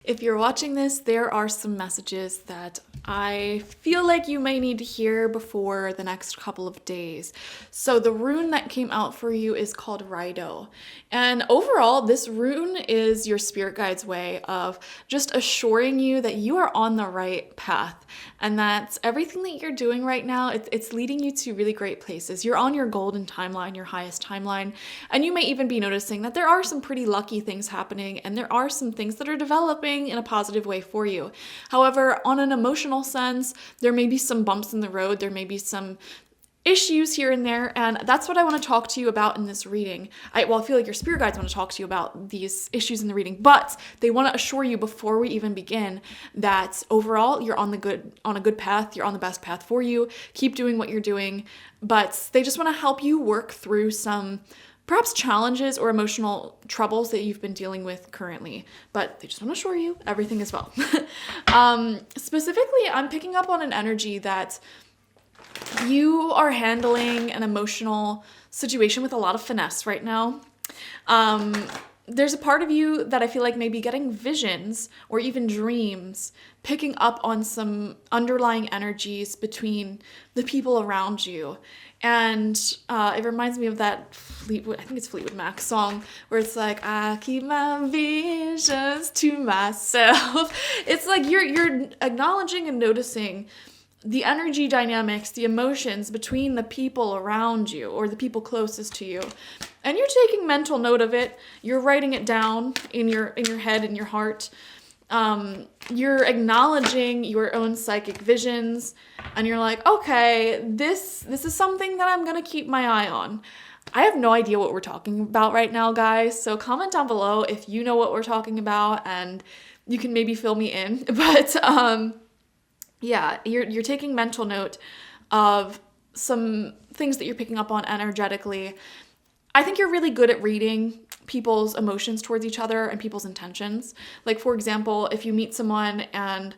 If you're watching this, there are some messages that I feel like you may need to hear before the next couple of days. So the rune that came out for you is called Rido. And overall, this rune is your spirit guide's way of just assuring you that you are on the right path and that everything that you're doing right now, it's leading you to really great places. You're on your golden timeline, your highest timeline, and you may even be noticing that there are some pretty lucky things happening and there are some things that are developing in a positive way for you. However, on an emotional sense, there may be some bumps in the road, there may be some issues here and there, and that's what I want to talk to you about in this reading. I feel like your spirit guides want to talk to you about these issues in the reading, but they want to assure you before we even begin that overall you're on a good path, you're on the best path for you. Keep doing what you're doing, but they just want to help you work through some perhaps challenges or emotional troubles that you've been dealing with currently, but they just want to assure you everything is well. Specifically, I'm picking up on an energy that you are handling an emotional situation with a lot of finesse right now. There's a part of you that I feel like may be getting visions or even dreams, picking up on some underlying energies between the people around you. And it reminds me of that Fleetwood Mac song where it's like, I keep my visions to myself. It's like you're acknowledging and noticing the energy dynamics, the emotions between the people around you or the people closest to you. And you're taking mental note of it. You're writing it down in your head, in your heart. You're acknowledging your own psychic visions, and you're like, okay, this is something that I'm gonna keep my eye on. I have no idea what we're talking about right now, guys, so comment down below if you know what we're talking about, and you can maybe fill me in. But yeah, you're taking mental note of some things that you're picking up on energetically. I think you're really good at reading people's emotions towards each other and people's intentions. Like, for example, if you meet someone and,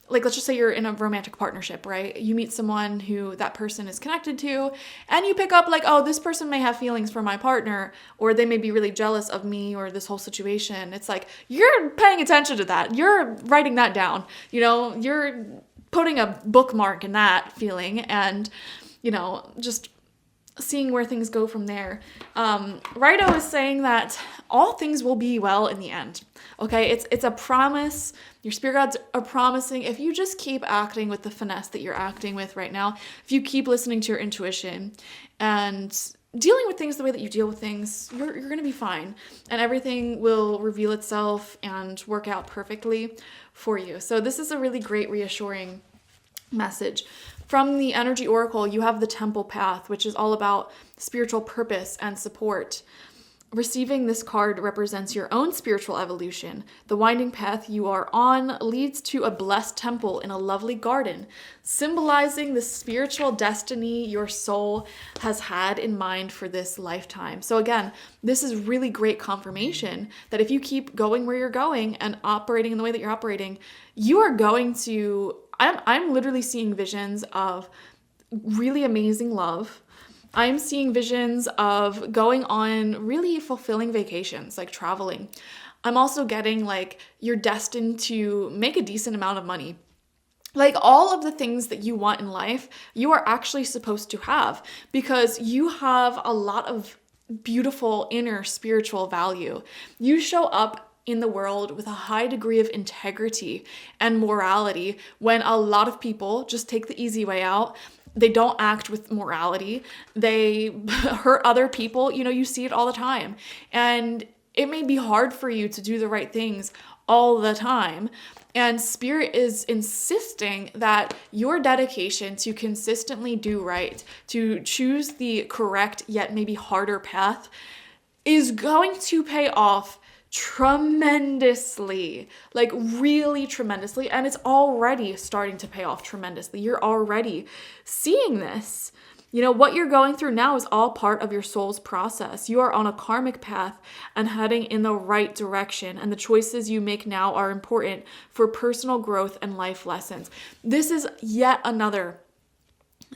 like, let's just say you're in a romantic partnership, right? You meet someone who that person is connected to, and you pick up like, oh, this person may have feelings for my partner, or they may be really jealous of me or this whole situation. It's like, you're paying attention to that. You're writing that down. You know, you're putting a bookmark in that feeling and, you know, just seeing where things go from there. Rido is saying that all things will be well in the end. Okay, it's a promise. Your spirit guides are promising if you just keep acting with the finesse that you're acting with right now, if you keep listening to your intuition and dealing with things the way that you deal with things, you're going to be fine. And everything will reveal itself and work out perfectly for you. So this is a really great reassuring message. From the Energy Oracle, you have the Temple Path, which is all about spiritual purpose and support. Receiving this card represents your own spiritual evolution. The winding path you are on leads to a blessed temple in a lovely garden, symbolizing the spiritual destiny your soul has had in mind for this lifetime. So again, this is really great confirmation that if you keep going where you're going and operating in the way that you're operating, you are going to... I'm literally seeing visions of really amazing love. I'm seeing visions of going on really fulfilling vacations, like traveling. I'm also getting like you're destined to make a decent amount of money. Like all of the things that you want in life, you are actually supposed to have because you have a lot of beautiful inner spiritual value. You show up in the world with a high degree of integrity and morality when a lot of people just take the easy way out. They don't act with morality. They hurt other people. You know, you see it all the time. And it may be hard for you to do the right things all the time. And Spirit is insisting that your dedication to consistently do right, to choose the correct yet maybe harder path, is going to pay off tremendously, like really tremendously, and it's already starting to pay off tremendously. You're already seeing this. You know, what you're going through now is all part of your soul's process. You are on a karmic path and heading in the right direction, and the choices you make now are important for personal growth and life lessons. This is yet another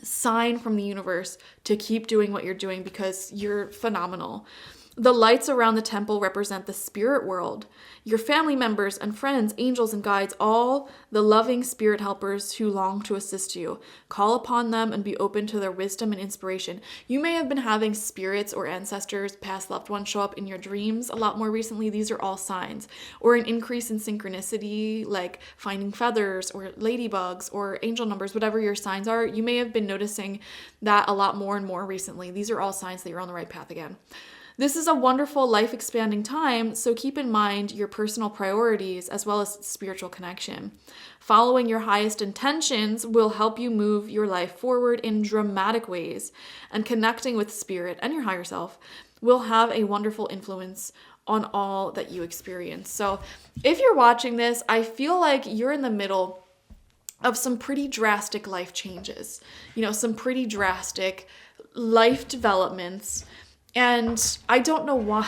sign from the universe to keep doing what you're doing because you're phenomenal. The lights around the temple represent the spirit world, your family members and friends, angels and guides, all the loving spirit helpers who long to assist you. Call upon them and be open to their wisdom and inspiration. You may have been having spirits or ancestors, past loved ones show up in your dreams a lot more recently. These are all signs. Or an increase in synchronicity, like finding feathers or ladybugs or angel numbers, whatever your signs are. You may have been noticing that a lot more and more recently. These are all signs that you're on the right path again. This is a wonderful life-expanding time, so keep in mind your personal priorities as well as spiritual connection. Following your highest intentions will help you move your life forward in dramatic ways, and connecting with spirit and your higher self will have a wonderful influence on all that you experience. So if you're watching this, I feel like you're in the middle of some pretty drastic life changes, some pretty drastic life developments. And I don't know why.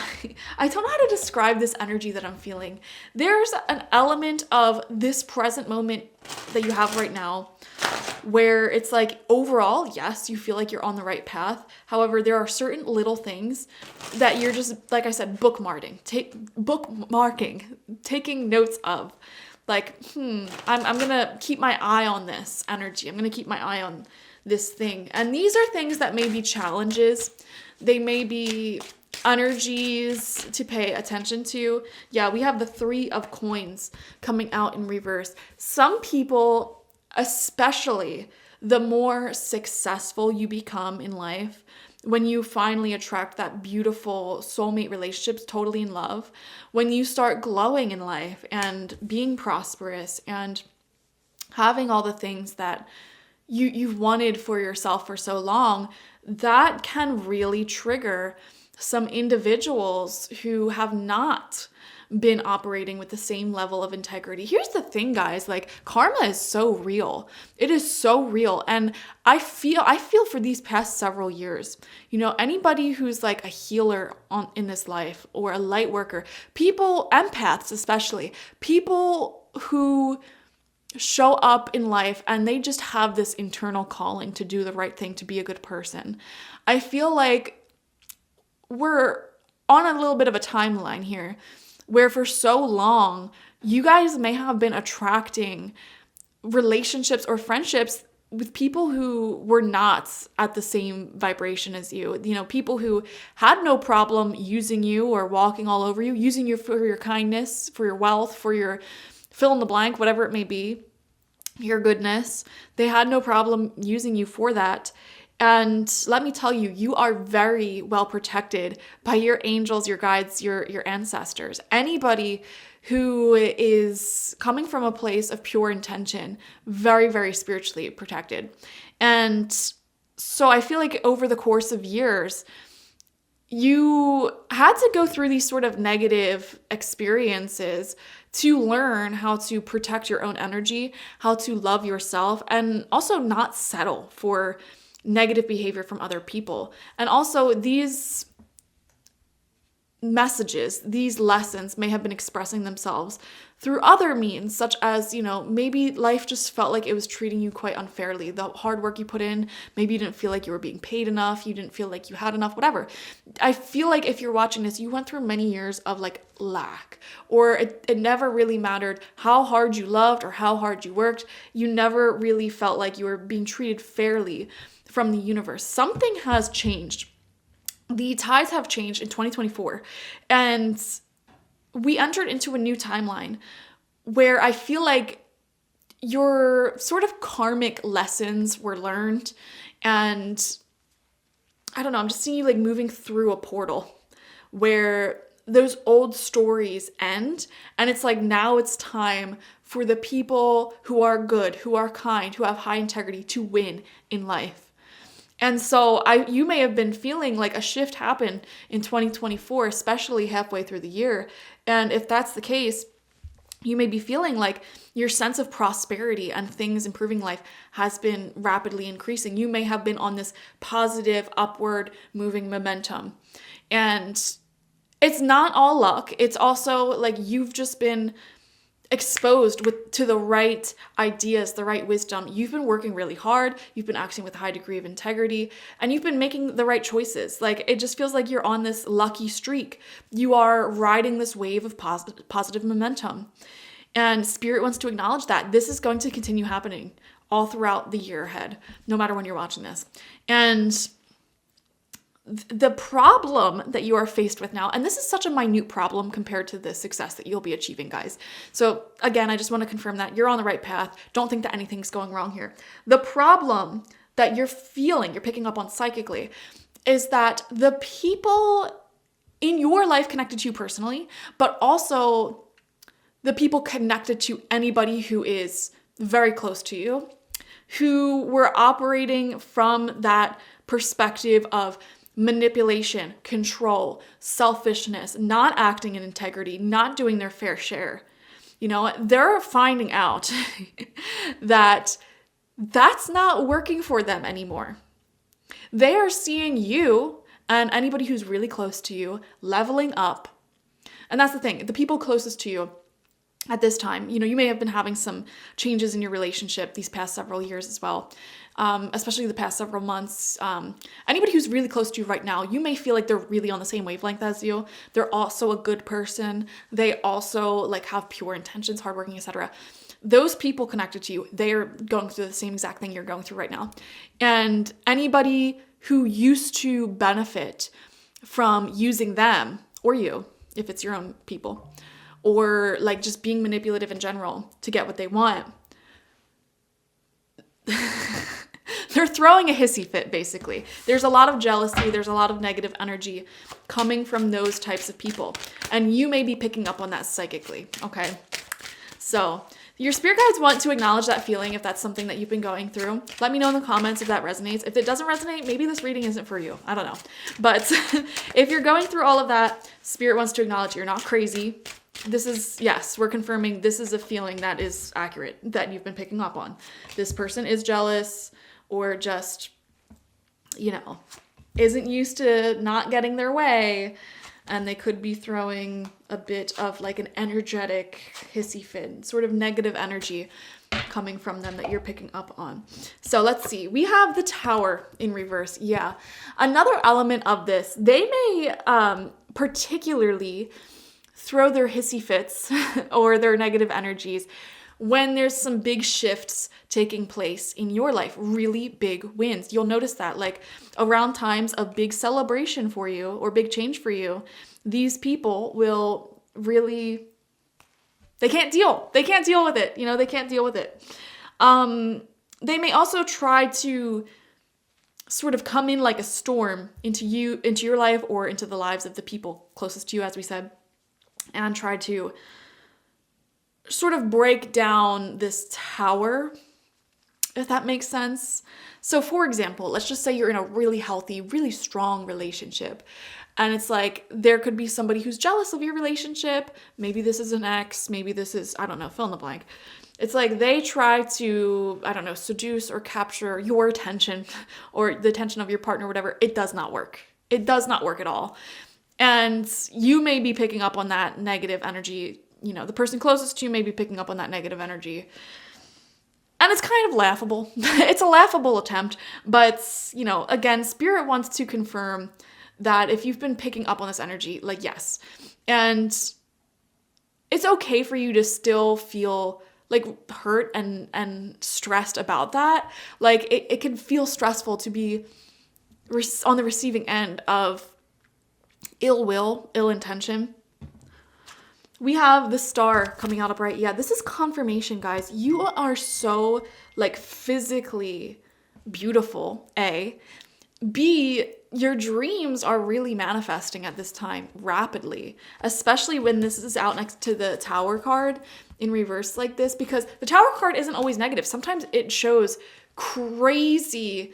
I don't know how to describe this energy that I'm feeling. There's an element of this present moment that you have right now where it's like overall, yes, you feel like you're on the right path. However, there are certain little things that you're just, like I said, bookmarking, taking notes of. Like, I'm going to keep my eye on this energy. I'm going to keep my eye on this thing. And these are things that may be challenges. They may be energies to pay attention to. Yeah, we have the 3 of coins coming out in reverse. Some people, especially the more successful you become in life, when you finally attract that beautiful soulmate relationships, totally in love, when you start glowing in life and being prosperous and having all the things that you've wanted for yourself for so long, that can really trigger some individuals who have not been operating with the same level of integrity. Here's the thing, guys, like karma is so real. It is so real. And I feel for these past several years, anybody who's like a healer in this life or a light worker, people, empaths especially, people who show up in life and they just have this internal calling to do the right thing, to be a good person. I feel like we're on a little bit of a timeline here where for so long, you guys may have been attracting relationships or friendships with people who were not at the same vibration as you. People who had no problem using you or walking all over you, using you for your kindness, for your wealth, for your fill in the blank, whatever it may be, your goodness. They had no problem using you for that. And let me tell you, you are very well protected by your angels, your guides, your ancestors. Anybody who is coming from a place of pure intention, very, very spiritually protected. And so I feel like over the course of years, you had to go through these sort of negative experiences to learn how to protect your own energy, how to love yourself, and also not settle for negative behavior from other people. And also these messages, these lessons may have been expressing themselves through other means, such as, maybe life just felt like it was treating you quite unfairly. The hard work you put in, maybe you didn't feel like you were being paid enough, you didn't feel like you had enough, whatever. I feel like if you're watching this, you went through many years of like lack, or it never really mattered how hard you loved or how hard you worked. You never really felt like you were being treated fairly from the universe. Something has changed. The tides have changed in 2024, and we entered into a new timeline where I feel like your sort of karmic lessons were learned, and I don't know, I'm just seeing you like moving through a portal where those old stories end, and it's like now it's time for the people who are good, who are kind, who have high integrity to win in life. And so you may have been feeling like a shift happened in 2024, especially halfway through the year. And if that's the case, you may be feeling like your sense of prosperity and things improving life has been rapidly increasing. You may have been on this positive, upward moving momentum. And it's not all luck. It's also like you've just been exposed to the right ideas, the right wisdom. You've been working really hard. You've been acting with a high degree of integrity, and you've been making the right choices. Like, it just feels like you're on this lucky streak. You are riding this wave of positive momentum. And Spirit wants to acknowledge that this is going to continue happening all throughout the year ahead, no matter when you're watching this. And the problem that you are faced with now, and this is such a minute problem compared to the success that you'll be achieving, guys. So again, I just want to confirm that you're on the right path. Don't think that anything's going wrong here. The problem that you're feeling, you're picking up on psychically, is that the people in your life connected to you personally, but also the people connected to anybody who is very close to you, who were operating from that perspective of manipulation, control, selfishness, not acting in integrity, not doing their fair share. You know, they're finding out that that's not working for them anymore. They are seeing you and anybody who's really close to you leveling up. And that's the thing, the people closest to you at this time, you know, you may have been having some changes in your relationship these past several years as well, especially the past several months. Anybody who's really close to you right now, you may feel like they're really on the same wavelength as you. They're also a good person. They also like have pure intentions, hardworking, etc. Those people connected to you, they are going through the same exact thing you're going through right now. And anybody who used to benefit from using them, or you, if it's your own people, or like just being manipulative in general to get what they want, they're throwing a hissy fit, basically. There's a lot of jealousy, there's a lot of negative energy coming from those types of people. And you may be picking up on that psychically, okay? So your spirit guides want to acknowledge that feeling if that's something that you've been going through. Let me know in the comments if that resonates. If it doesn't resonate, maybe this reading isn't for you. I don't know. But if you're going through all of that, Spirit wants to acknowledge you're not crazy. This is, yes, we're confirming this is a feeling that is accurate, that you've been picking up on. This person is jealous or just, you know, isn't used to not getting their way. And they could be throwing a bit of like an energetic hissy fit, sort of negative energy coming from them that you're picking up on. So let's see. We have the Tower in reverse. Yeah. Another element of this, they may particularly throw their hissy fits or their negative energies when there's some big shifts taking place in your life, really big wins. You'll notice that like around times of big celebration for you or big change for you, these people will really, they can't deal with it. You know, they can't deal with it. They may also try to sort of come in like a storm into your life or into the lives of the people closest to you, as we said, and try to sort of break down this tower, if that makes sense. So for example, let's just say you're in a really healthy, really strong relationship. And it's like, there could be somebody who's jealous of your relationship. Maybe this is an ex, maybe this is, I don't know, fill in the blank. It's like they try to, I don't know, seduce or capture your attention or the attention of your partner, whatever. It does not work. It does not work at all. And you may be picking up on that negative energy. You know, the person closest to you may be picking up on that negative energy. And it's kind of laughable. It's a laughable attempt. But, you know, again, Spirit wants to confirm that if you've been picking up on this energy, like, yes. And it's okay for you to still feel like hurt and stressed about that. Like, it can feel stressful to be on the receiving end of ill will, ill intention. We have the Star coming out upright. Yeah, this is confirmation, guys. You are so like physically beautiful, A. B, your dreams are really manifesting at this time rapidly, especially when this is out next to the Tower card in reverse like this, because the Tower card isn't always negative. Sometimes it shows crazy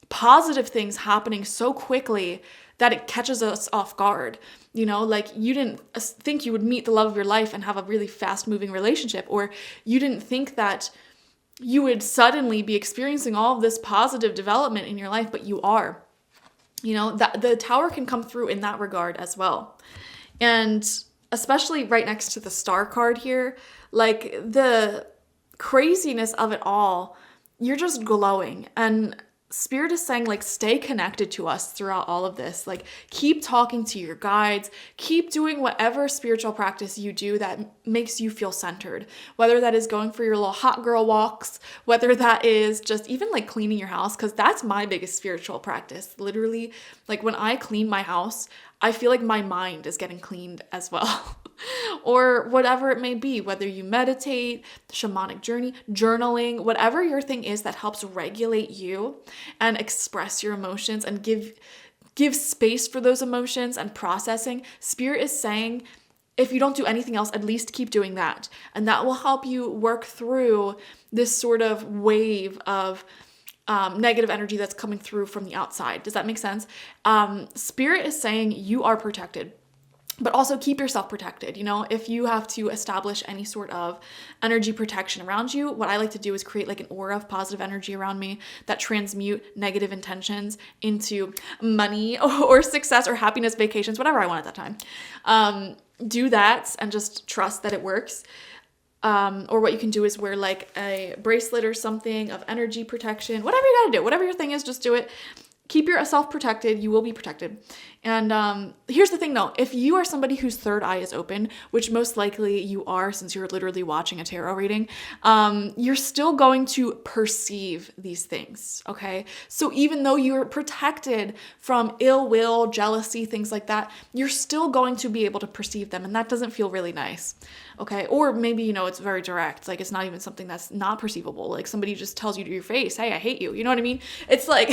positive things happening so quickly that it catches us off guard. You know, like you didn't think you would meet the love of your life and have a really fast moving relationship, or you didn't think that you would suddenly be experiencing all of this positive development in your life, but you are. You know, that the Tower can come through in that regard as well. And especially right next to the star card here, like the craziness of it all, you're just glowing. And Spirit is saying, like, stay connected to us throughout all of this. Like, keep talking to your guides, keep doing whatever spiritual practice you do that makes you feel centered. Whether that is going for your little hot girl walks, whether that is just even like cleaning your house, because that's my biggest spiritual practice. Literally, like when I clean my house, I feel like my mind is getting cleaned as well. Or whatever it may be, whether you meditate, shamanic journey, journaling, whatever your thing is that helps regulate you and express your emotions and give space for those emotions and processing. Spirit is saying, if you don't do anything else, at least keep doing that. And that will help you work through this sort of wave of negative energy that's coming through from the outside. Does that make sense? Spirit is saying you are protected. But also keep yourself protected. You know, if you have to establish any sort of energy protection around you, what I like to do is create like an aura of positive energy around me that transmute negative intentions into money or success or happiness, vacations, whatever I want at that time. Do that and just trust that it works. Or what you can do is wear like a bracelet or something of energy protection. Whatever you gotta do, whatever your thing is, just do it. Keep yourself protected. You will be protected. And here's the thing though, if you are somebody whose third eye is open, which most likely you are since you're literally watching a tarot reading, you're still going to perceive these things, okay? So even though you're protected from ill will, jealousy, things like that, you're still going to be able to perceive them, and that doesn't feel really nice, okay? Or maybe, you know, it's very direct, like it's not even something that's not perceivable, like somebody just tells you to your face, hey, I hate you, you know what I mean? It's like...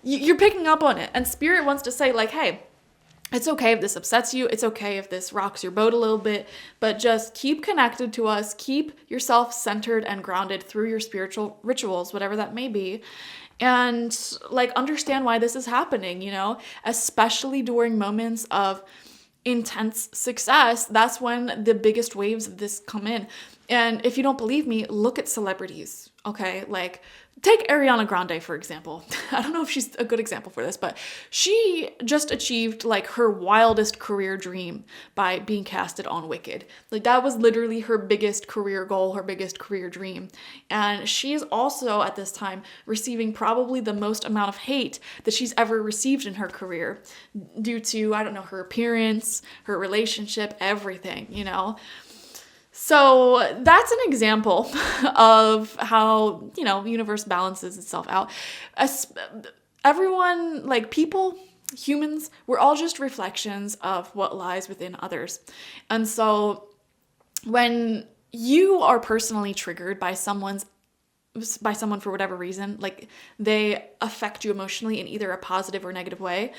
You're picking up on it, and Spirit wants to say like, hey, it's okay if this upsets you. It's okay if this rocks your boat a little bit, but just keep connected to us. Keep yourself centered and grounded through your spiritual rituals, whatever that may be. And like, understand why this is happening, you know, especially during moments of intense success. That's when the biggest waves of this come in. And if you don't believe me, look at celebrities, okay? Like, take Ariana Grande, for example. I don't know if she's a good example for this, but she just achieved like her wildest career dream by being casted on Wicked. Like that was literally her biggest career goal, her biggest career dream. And she is also at this time receiving probably the most amount of hate that she's ever received in her career due to, I don't know, her appearance, her relationship, everything, you know? So that's an example of how, you know, the universe balances itself out. Everyone, like people, humans, we're all just reflections of what lies within others. And so when you are personally triggered by someone for whatever reason, like they affect you emotionally in either a positive or negative way,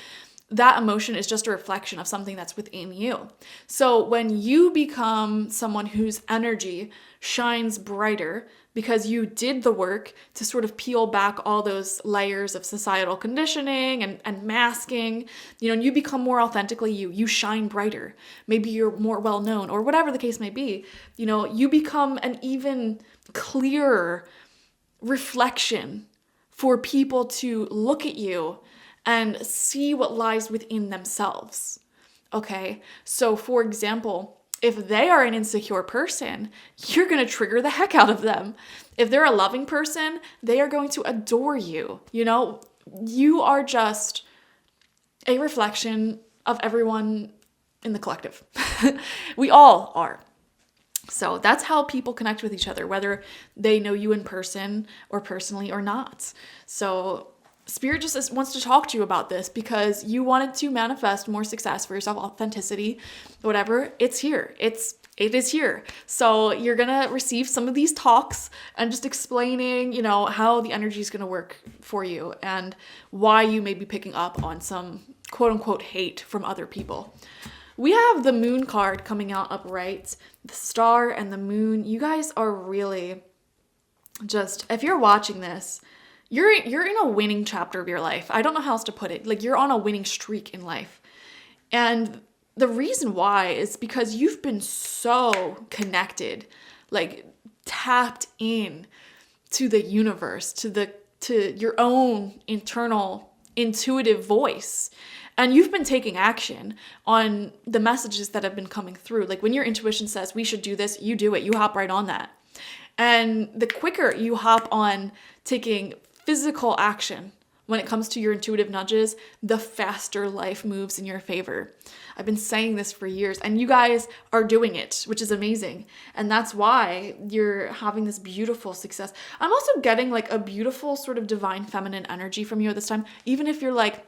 that emotion is just a reflection of something that's within you. So when you become someone whose energy shines brighter because you did the work to sort of peel back all those layers of societal conditioning and masking, you know, and you become more authentically you shine brighter. Maybe you're more well-known or whatever the case may be, you know, you become an even clearer reflection for people to look at you and see what lies within themselves, okay? So for example, if they are an insecure person, you're gonna trigger the heck out of them. If they're a loving person, they are going to adore you, you know? You are just a reflection of everyone in the collective. We all are. So that's how people connect with each other, whether they know you in person or personally or not. So Spirit just wants to talk to you about this because you wanted to manifest more success for yourself, authenticity, whatever. It's here. It is here. So you're going to receive some of these talks and just explaining, you know, how the energy is going to work for you and why you may be picking up on some quote unquote hate from other people. We have the moon card coming out upright, the star and the moon. You guys are really just, if you're watching this, you're in a winning chapter of your life. I don't know how else to put it. Like you're on a winning streak in life. And the reason why is because you've been so connected, like tapped in to the universe, to your own internal intuitive voice. And you've been taking action on the messages that have been coming through. Like when your intuition says we should do this, you do it. You hop right on that. And the quicker you hop on taking physical action when it comes to your intuitive nudges, the faster life moves in your favor. I've been saying this for years, and you guys are doing it, which is amazing. And that's why you're having this beautiful success. I'm also getting like a beautiful sort of divine feminine energy from you at this time, even if you're like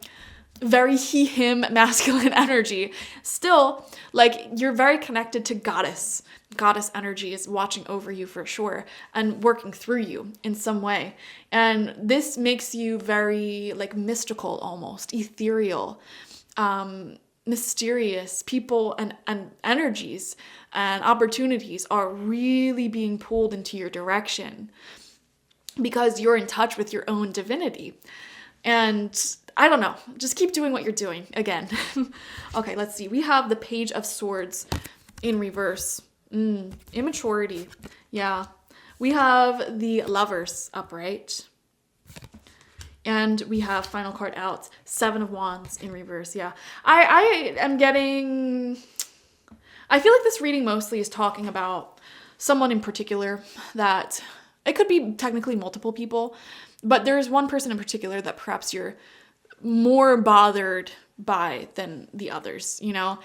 very he, him masculine energy. Still, like you're very connected to goddess. Goddess energy is watching over you for sure and working through you in some way. And this makes you very like mystical, almost ethereal, mysterious. People and energies and opportunities are really being pulled into your direction because you're in touch with your own divinity. And I don't know, just keep doing what you're doing again. Okay, let's see. We have the Page of Swords in reverse. Immaturity. Yeah. We have the Lovers upright. And we have final card out, Seven of Wands in reverse. Yeah. I am getting, I feel like this reading mostly is talking about someone in particular that, it could be technically multiple people, but there's one person in particular that perhaps you're more bothered by than the others, you know?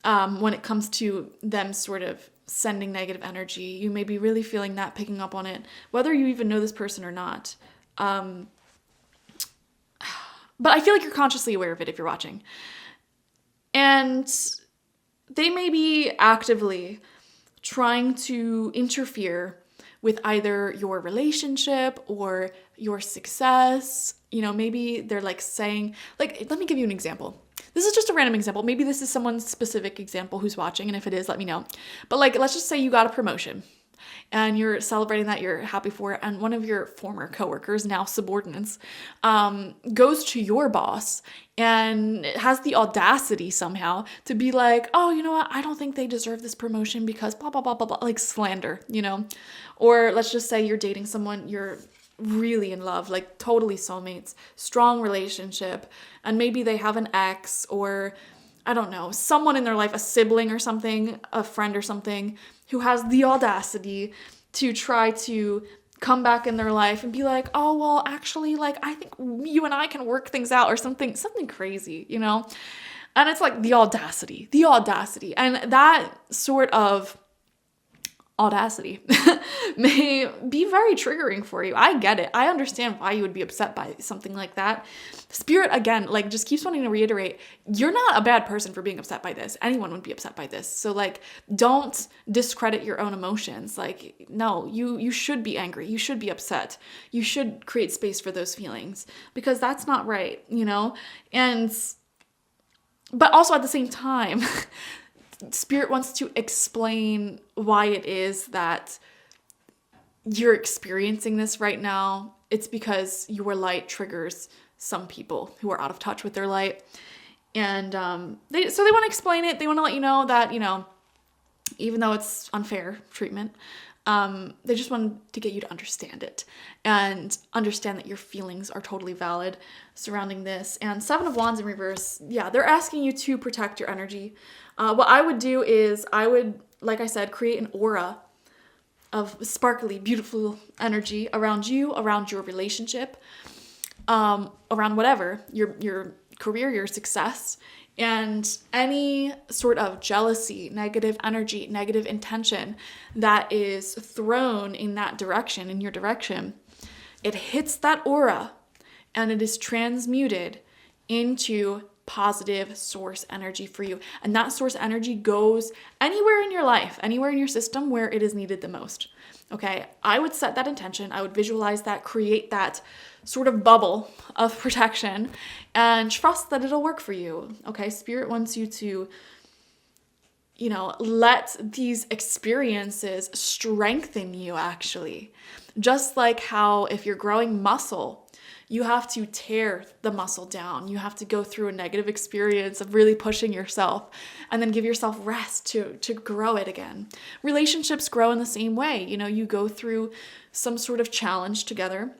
When it comes to them sort of sending negative energy, you may be really feeling that, picking up on it, whether you even know this person or not. But I feel like you're consciously aware of it if you're watching. And they may be actively trying to interfere with either your relationship or your success. You know, maybe they're like saying, like, let me give you an example. This is just a random example. Maybe this is someone's specific example who's watching, and if it is, let me know. But like, let's just say you got a promotion and you're celebrating that, you're happy for it, and one of your former coworkers, now subordinates, goes to your boss and has the audacity somehow to be like, oh, you know what, I don't think they deserve this promotion because blah, blah, blah, blah, blah, like slander, you know? Or let's just say you're dating someone, you're really in love, like totally soulmates, strong relationship, and maybe they have an ex or I don't know, someone in their life, a sibling or something, a friend or something, who has the audacity to try to come back in their life and be like, oh, well, actually, like, I think you and I can work things out or something crazy, you know? And it's like the audacity. And that sort of audacity may be very triggering for you. I get it. I understand why you would be upset by something like that. Spirit, again, like just keeps wanting to reiterate, you're not a bad person for being upset by this. Anyone would be upset by this. So like, don't discredit your own emotions. Like, no, you should be angry. You should be upset. You should create space for those feelings because that's not right, you know? But also at the same time, Spirit wants to explain why it is that you're experiencing this right now. It's because your light triggers some people who are out of touch with their light. And they want to explain it. They want to let you know that, you know, even though it's unfair treatment, they just want to get you to understand it and understand that your feelings are totally valid surrounding this. And Seven of Wands in reverse, yeah, they're asking you to protect your energy. What I would do is I would, like I said, create an aura of sparkly, beautiful energy around you, around your relationship, around whatever, your career, your success, and any sort of jealousy, negative energy, negative intention that is thrown in that direction, in your direction, it hits that aura and it is transmuted into positive source energy for you. And that source energy goes anywhere in your life, anywhere in your system where it is needed the most. Okay, I would set that intention. I would visualize that, create that sort of bubble of protection and trust that it'll work for you. Okay, Spirit wants you to, you know, let these experiences strengthen you actually. Just like how if you're growing muscle, you have to tear the muscle down. You have to go through a negative experience of really pushing yourself and then give yourself rest to grow it again. Relationships grow in the same way. You know, you go through some sort of challenge together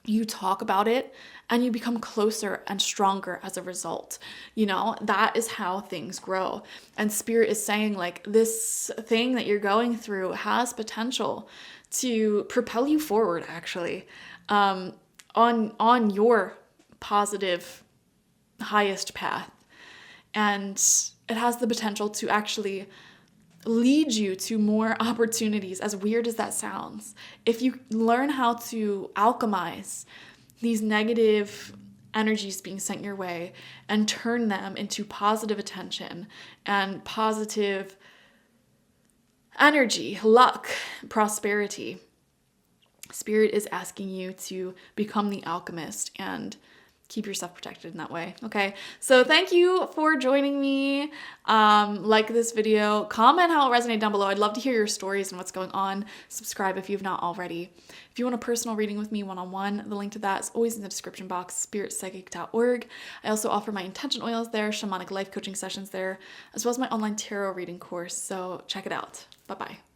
you talk about it and you become closer and stronger as a result. You know, that is how things grow. And Spirit is saying, like, this thing that you're going through has potential to propel you forward, actually, on your positive, highest path. And it has the potential to actually lead you to more opportunities, as weird as that sounds. If you learn how to alchemize these negative energies being sent your way and turn them into positive attention and positive energy, luck, prosperity, Spirit is asking you to become the alchemist and keep yourself protected in that way. Okay, so thank you for joining me. Like this video, comment how it resonated down below. I'd love to hear your stories and what's going on. Subscribe if you've not already. If you want a personal reading with me one-on-one, the link to that is always in the description box, spiritpsychic.org. I also offer my intention oils there, shamanic life coaching sessions there, as well as my online tarot reading course. So check it out. Bye-bye.